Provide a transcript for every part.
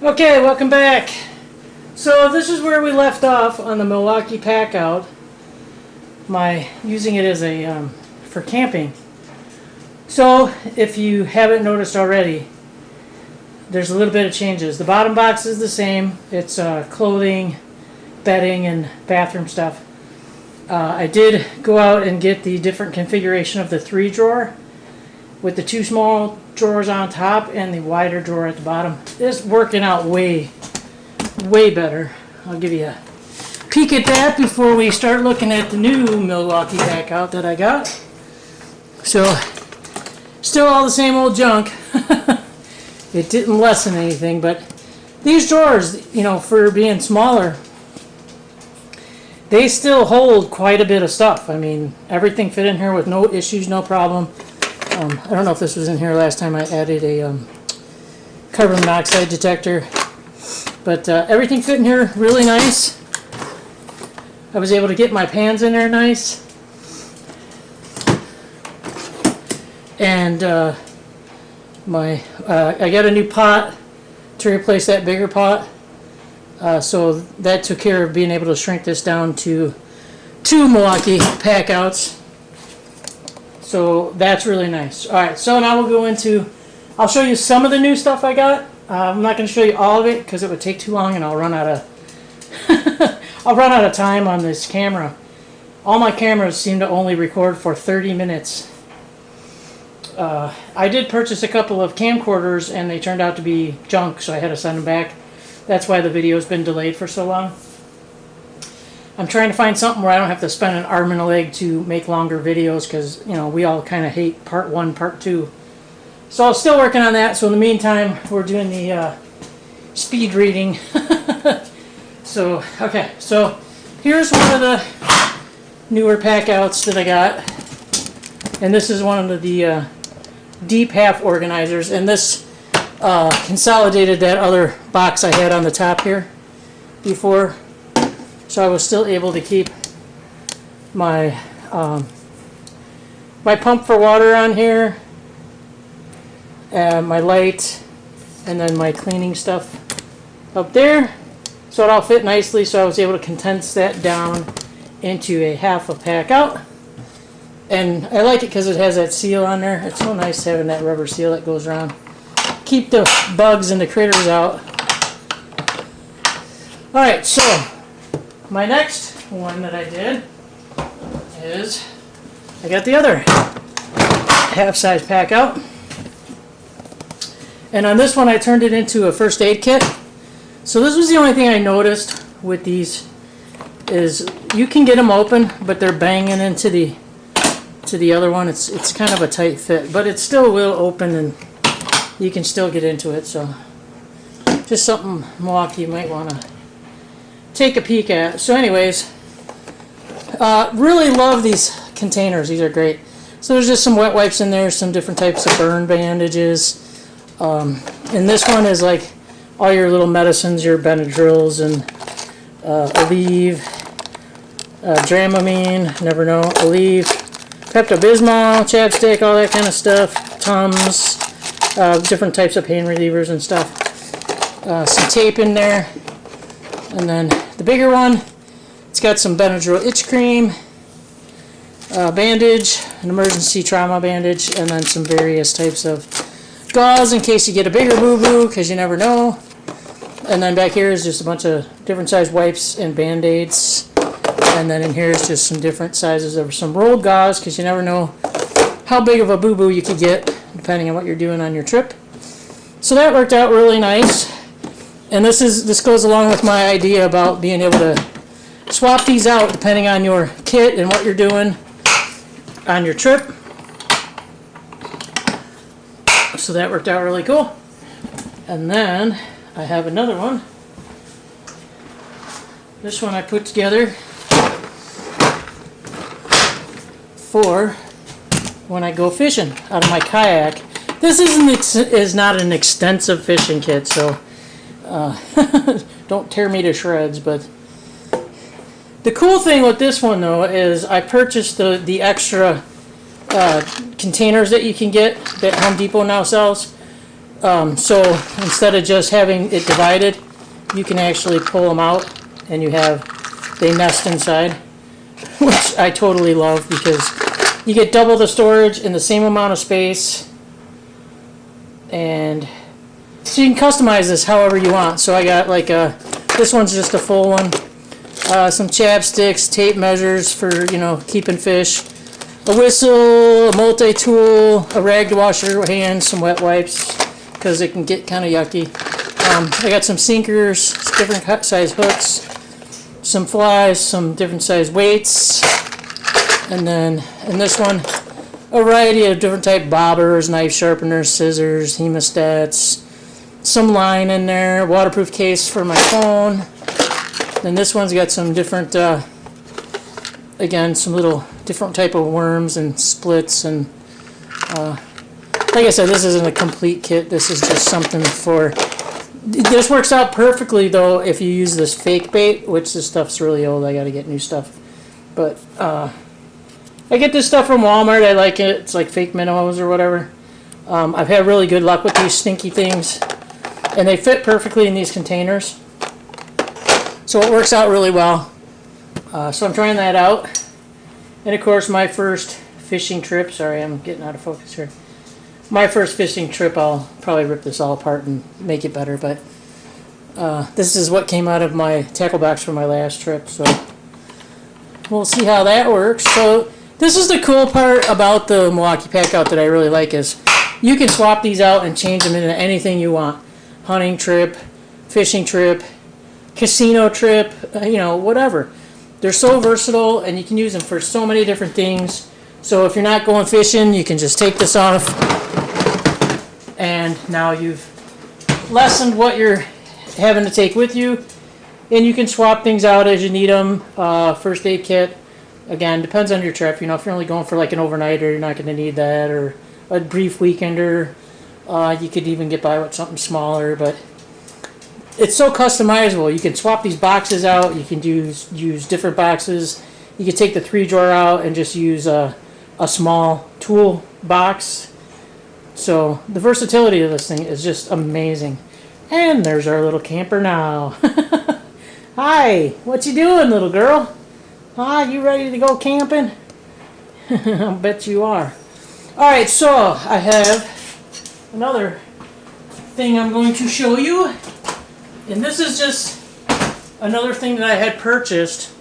Okay, welcome back. So this is where we left off on the Milwaukee Packout. Using it as a for camping. So if you haven't noticed already, there's a little bit of changes. The bottom box is the same. It's clothing, bedding, and bathroom stuff. I did go out and get the different configuration of the 3-drawer with the 2 small drawers on top and the wider drawer at the bottom. It's working out way better. I'll give you a peek at that before we start looking at the new Milwaukee Packout that I got. So, still all the same old junk. It didn't lessen anything, but these drawers, you know, for being smaller, they still hold quite a bit of stuff. I mean, everything fit in here with no issues, no problem. I don't know if this was in here last time I added a carbon monoxide detector, but everything fit in here really nice. I was able to get my pans in there nice. And I got a new pot to replace that bigger pot. So that took care of being able to shrink this down to 2 Milwaukee Packouts. So that's really nice. Alright, so now we'll go into, I'll show you some of the new stuff I got. I'm not going to show you all of it because it would take too long and I'll run out of time on this camera. All my cameras seem to only record for 30 minutes. I did purchase a couple of camcorders and they turned out to be junk, so I had to send them back. That's why the video's been delayed for so long. I'm trying to find something where I don't have to spend an arm and a leg to make longer videos because, you know, we all kind of hate part 1, part 2. So I'm still working on that. So in the meantime, we're doing the speed reading. So, okay. So here's one of the newer Packouts that I got. And this is one of the deep half organizers. And this consolidated that other box I had on the top here before. So I was still able to keep my my pump for water on here, my light, and then my cleaning stuff up there. So it all fit nicely, so I was able to condense that down into a half a Packout. And I like it because it has that seal on there. It's so nice having that rubber seal that goes around. Keep the bugs and the critters out. Alright, so my next one that I did is I got the other half-size Packout. And on this one I turned it into a first aid kit. So this was the only thing I noticed with these is you can get them open, but they're banging into the other one. It's kind of a tight fit, but it still will open and you can still get into it. So just something Milwaukee you might want to take a peek at. So anyways, really love these containers. These are great. So there's just some wet wipes in there, some different types of burn bandages. And this one is like all your little medicines, your Benadryls and Aleve, Dramamine, never know, Aleve, Pepto-Bismol, chapstick, all that kind of stuff, Tums, different types of pain relievers and stuff. Some tape in there. And then the bigger one, it's got some Benadryl itch cream, bandage, an emergency trauma bandage, and then some various types of gauze in case you get a bigger boo-boo, because you never know. And then back here is just a bunch of different size wipes and band-aids. And then in here is just some different sizes of some rolled gauze, because you never know how big of a boo-boo you could get, depending on what you're doing on your trip. So that worked out really nice. And this goes along with my idea about being able to swap these out depending on your kit and what you're doing on your trip. So that worked out really cool. And then I have another one. This one I put together for when I go fishing out of my kayak. This is not an extensive fishing kit, so don't tear me to shreds, but the cool thing with this one though is I purchased the extra containers that you can get that Home Depot now sells. So instead of just having it divided, you can actually pull them out and they nest inside, which I totally love because you get double the storage in the same amount of space. And so you can customize this however you want. So I got like this one's just a full one. Some chapsticks, tape measures for, keeping fish. A whistle, a multi-tool, a rag to wash your hands, some wet wipes, because it can get kind of yucky. I got some sinkers, different size hooks, some flies, some different size weights, and then in this one, a variety of different type bobbers, knife sharpeners, scissors, hemostats, some line in there, waterproof case for my phone. Then this one's got some different, again, some little different type of worms and splits, and like I said, this isn't a complete kit. This is just something for. This works out perfectly though if you use this fake bait, which this stuff's really old. I got to get new stuff, but I get this stuff from Walmart. I like it. It's like fake minnows or whatever. I've had really good luck with these stinky things, and they fit perfectly in these containers, so it works out really well. So I'm trying that out. And of course, my first fishing trip, sorry, I'm getting out of focus here. My first fishing trip, I'll probably rip this all apart and make it better, but this is what came out of my tackle box for my last trip, so we'll see how that works. So this is the cool part about the Milwaukee Packout that I really like, is you can swap these out and change them into anything you want. Hunting trip, fishing trip, casino trip, whatever. They're so versatile, and you can use them for so many different things. So if you're not going fishing, you can just take this off, and now you've lessened what you're having to take with you, and you can swap things out as you need them. First aid kit, again, depends on your trip. If you're only going for like an overnighter, you're not going to need that, or a brief weekender. You could even get by with something smaller, but it's so customizable. You can swap these boxes out. You can use different boxes. You can take the 3-drawer out and just use a small tool box. So the versatility of this thing is just amazing. And there's our little camper now. Hi, what you doing, little girl? You ready to go camping? I bet you are. All right, so I have another thing I'm going to show you. And this is just another thing that I had purchased,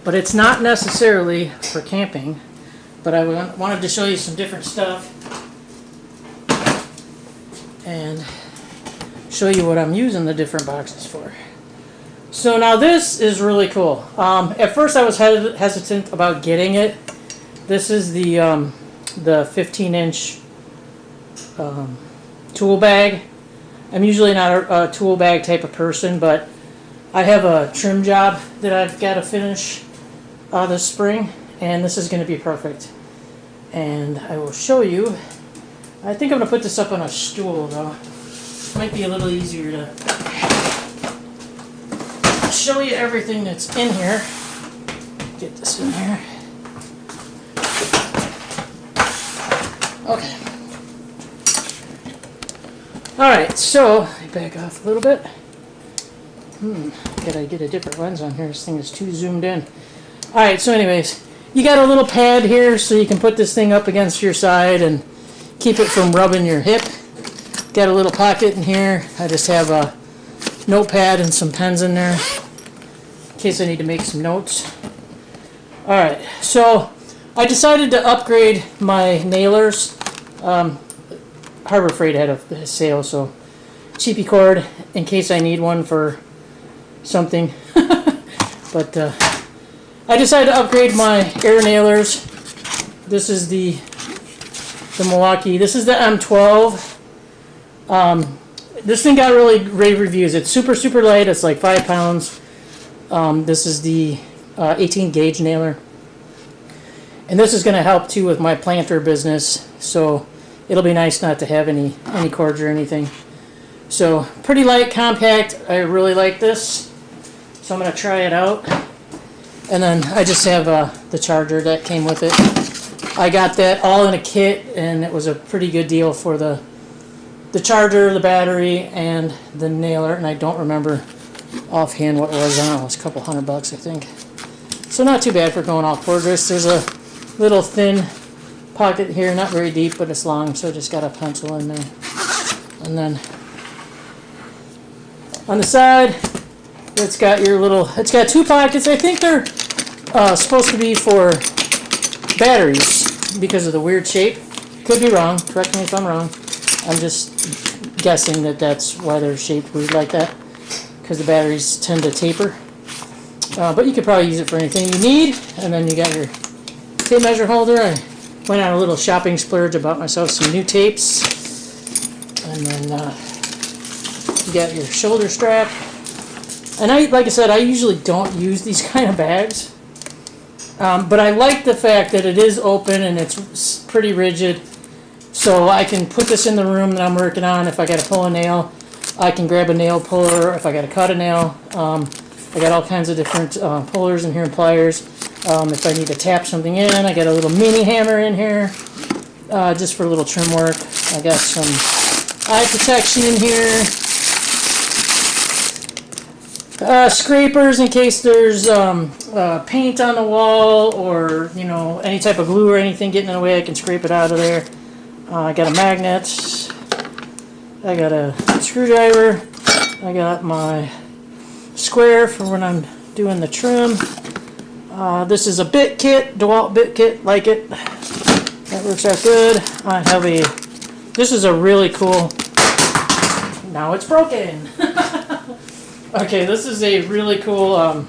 but it's not necessarily for camping, but I wanted to show you some different stuff and show you what I'm using the different boxes for. So now this is really cool. At first I was hesitant about getting it. This is the 15-inch tool bag. I'm usually not a tool bag type of person, but I have a trim job that I've got to finish this spring, and this is going to be perfect. And I will show you. I think I'm going to put this up on a stool, though. Might be a little easier to show you everything that's in here. Get this in here. Okay. Alright, so I back off a little bit. Gotta get a different lens on here. This thing is too zoomed in. Alright, so anyways, you got a little pad here so you can put this thing up against your side and keep it from rubbing your hip. Got a little pocket in here. I just have a notepad and some pens in there in case I need to make some notes. Alright, so I decided to upgrade my nailers. Harbor Freight had a sale, so cheapy cord in case I need one for something. But I decided to upgrade my air nailers. This is the Milwaukee. This is the M12. This thing got really rave reviews. It's super light. It's like 5 pounds. This is the 18 gauge nailer, and this is going to help too with my planter business. So it'll be nice not to have any cords or anything. So pretty light, compact. I really like this. So I'm going to try it out. And then I just have the charger that came with it. I got that all in a kit, and it was a pretty good deal for the the charger, the battery, and the nailer, and I don't remember offhand what it was. I don't know, it was a couple $100, I think. So not too bad for going all cordless. There's a little thin pocket here, not very deep, but it's long, so I just got a pencil in there. And then on the side, it's got your little, it's got two pockets. I think they're supposed to be for batteries because of the weird shape. Could be wrong, correct me if I'm wrong. I'm just guessing that that's why they're shaped weird like that, because the batteries tend to taper. But you could probably use it for anything you need. And then you got your tape measure holder. I went on a little shopping splurge, I bought myself some new tapes. And then you got your shoulder strap. And like I said, I usually don't use these kind of bags. But I like the fact that it is open and it's pretty rigid. So I can put this in the room that I'm working on. If I got to pull a nail, I can grab a nail puller. If I got to cut a nail, I got all kinds of different pullers in here and pliers. If I need to tap something in, I got a little mini hammer in here just for a little trim work. I got some eye protection in here. Scrapers in case there's paint on the wall or, you know, any type of glue or anything getting in the way, I can scrape it out of there. I got a magnet. I got a screwdriver. I got my square for when I'm doing the trim. This is a bit kit, DeWalt bit kit, like it. That works out good. I have this is a really cool, now it's broken. Okay, this is a really cool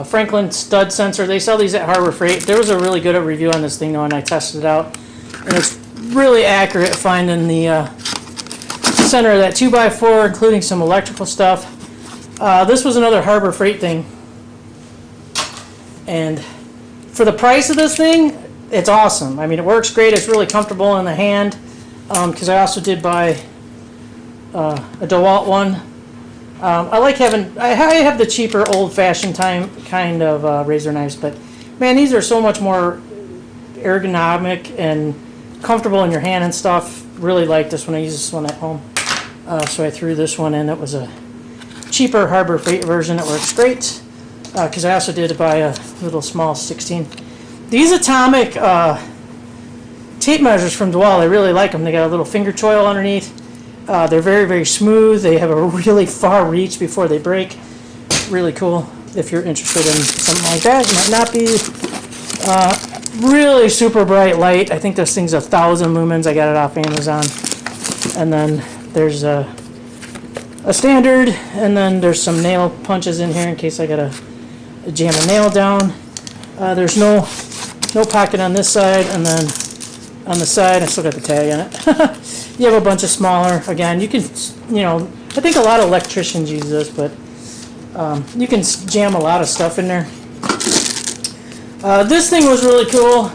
Franklin stud sensor. They sell these at Harbor Freight. There was a really good review on this thing though, and I tested it out. And it's really accurate at finding the center of that 2x4, including some electrical stuff. This was another Harbor Freight thing. And for the price of this thing, it's awesome. I mean, it works great. It's really comfortable in the hand. Because I also did buy a DeWalt one. I like having, I have the cheaper old-fashioned kind of razor knives, but man, these are so much more ergonomic and comfortable in your hand and stuff. Really like this one. I use this one at home. So I threw this one in. It was a cheaper Harbor Freight version. It works great. Because I also did buy a little small 16. These atomic tape measures from DeWalt, I really like them. They got a little finger choil underneath. They're very, very smooth. They have a really far reach before they break. Really cool if you're interested in something like that. It might not be really super bright light. I think this thing's 1,000 lumens. I got it off Amazon. And then there's a standard, and then there's some nail punches in here in case I gotta jam a nail down. There's no pocket on this side, and then on the side, I still got the tag on it. You have a bunch of smaller. Again, you can, you know, I think a lot of electricians use this, but you can jam a lot of stuff in there. This thing was really cool.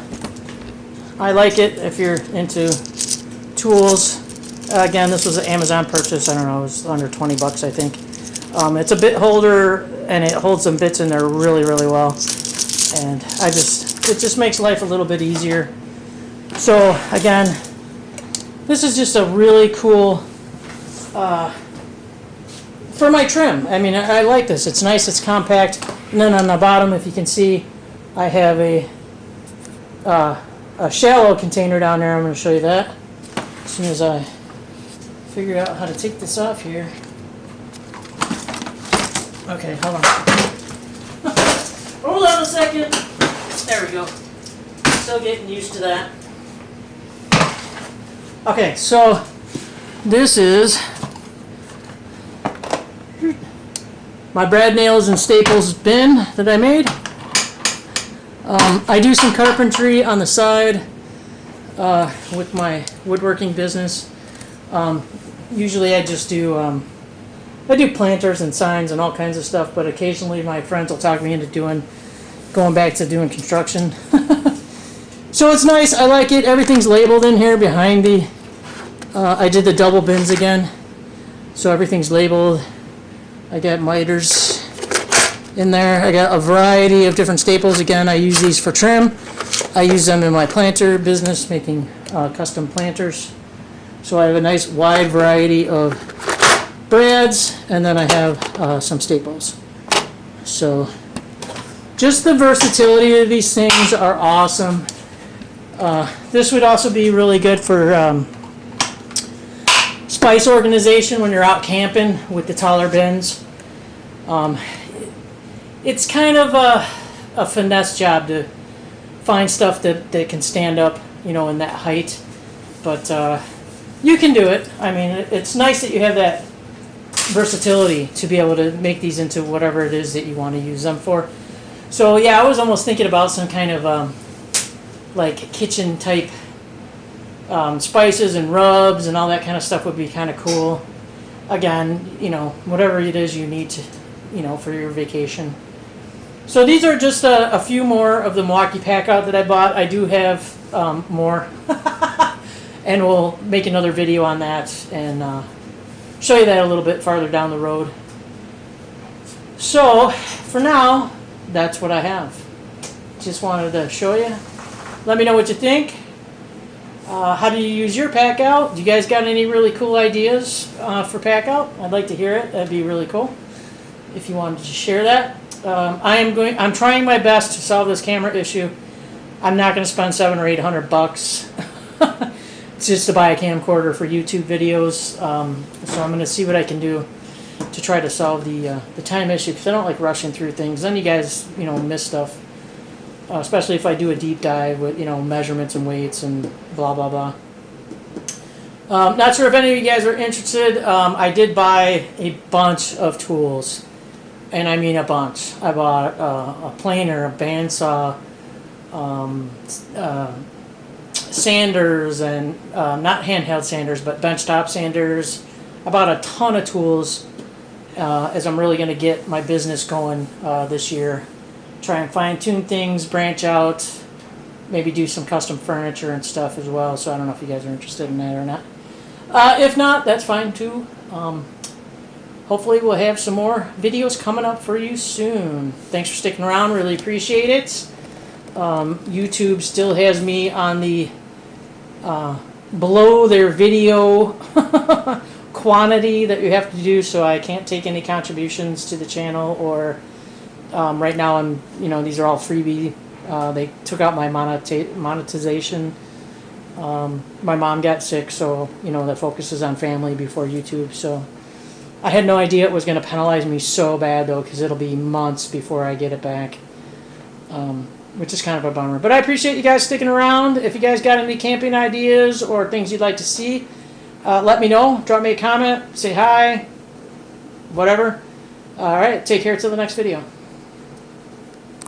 I like it if you're into tools. Again, this was an Amazon purchase. I don't know, it was under 20 bucks, I think. It's a bit holder, and it holds some bits in there really, really well. And it just makes life a little bit easier. So again, this is just a really cool for my trim. I mean, I like this. It's nice, it's compact. And then on the bottom, if you can see, I have a shallow container down there. I'm going to show you that as soon as I figure out how to take this off here. Okay, hold on. Hold on a second. There we go. Still getting used to that. Okay, so this is my brad nails and staples bin that I made. I do some carpentry on the side with my woodworking business. Usually I just do I do planters and signs and all kinds of stuff, but occasionally my friends will talk me into going back to doing construction. So it's nice. I like it. Everything's labeled in here behind the I did the double bins again, so everything's labeled. I got miters in there. I got a variety of different staples. Again, I use these for trim. I use them in my planter business, making custom planters. So I have a nice wide variety of brads, and then I have some staples. So just the versatility of these things are awesome. This would also be really good for spice organization when you're out camping with the taller bins. It's kind of a finesse job to find stuff that can stand up, you know, in that height. But you can do it. I mean, it's nice that you have that versatility to be able to make these into whatever it is that you want to use them for. So yeah, I was almost thinking about some kind of like kitchen type spices and rubs and all that kind of stuff would be kind of cool. Again, you know, whatever it is you need to, you know, for your vacation. So these are just a few more of the Milwaukee Packout that I bought. I do have more, and we'll make another video on that and show you that a little bit farther down the road. So for now, that's what I have. Just wanted to show you. Let me know what you think. How do you use your Packout? Do you guys got any really cool ideas for Packout? I'd like to hear it. That'd be really cool if you wanted to share that. I'm trying my best to solve this camera issue. I'm not going to spend $700 or $800 just to buy a camcorder for YouTube videos. So I'm going to see what I can do to try to solve the time issue, because I don't like rushing through things. Then you guys, you know, miss stuff, especially if I do a deep dive with, you know, measurements and weights and blah blah blah. Not sure if any of you guys are interested. I did buy a bunch of tools. And I mean a bunch. I bought a planer, a bandsaw, sanders, and not handheld sanders, but benchtop sanders. I bought a ton of tools as I'm really going to get my business going this year. Try and fine-tune things, branch out, maybe do some custom furniture and stuff as well. So I don't know if you guys are interested in that or not. If not, that's fine too. Hopefully we'll have some more videos coming up for you soon. Thanks for sticking around. Really appreciate it. YouTube still has me on the below their video quantity that you have to do, so I can't take any contributions to the channel. Or right now I'm, you know, these are all freebie. They took out my monetization. My mom got sick, so you know that focuses on family before YouTube. So I had no idea it was going to penalize me so bad, though, because it'll be months before I get it back, which is kind of a bummer. But I appreciate you guys sticking around. If you guys got any camping ideas or things you'd like to see, let me know. Drop me a comment, say hi, whatever. All right, take care till the next video.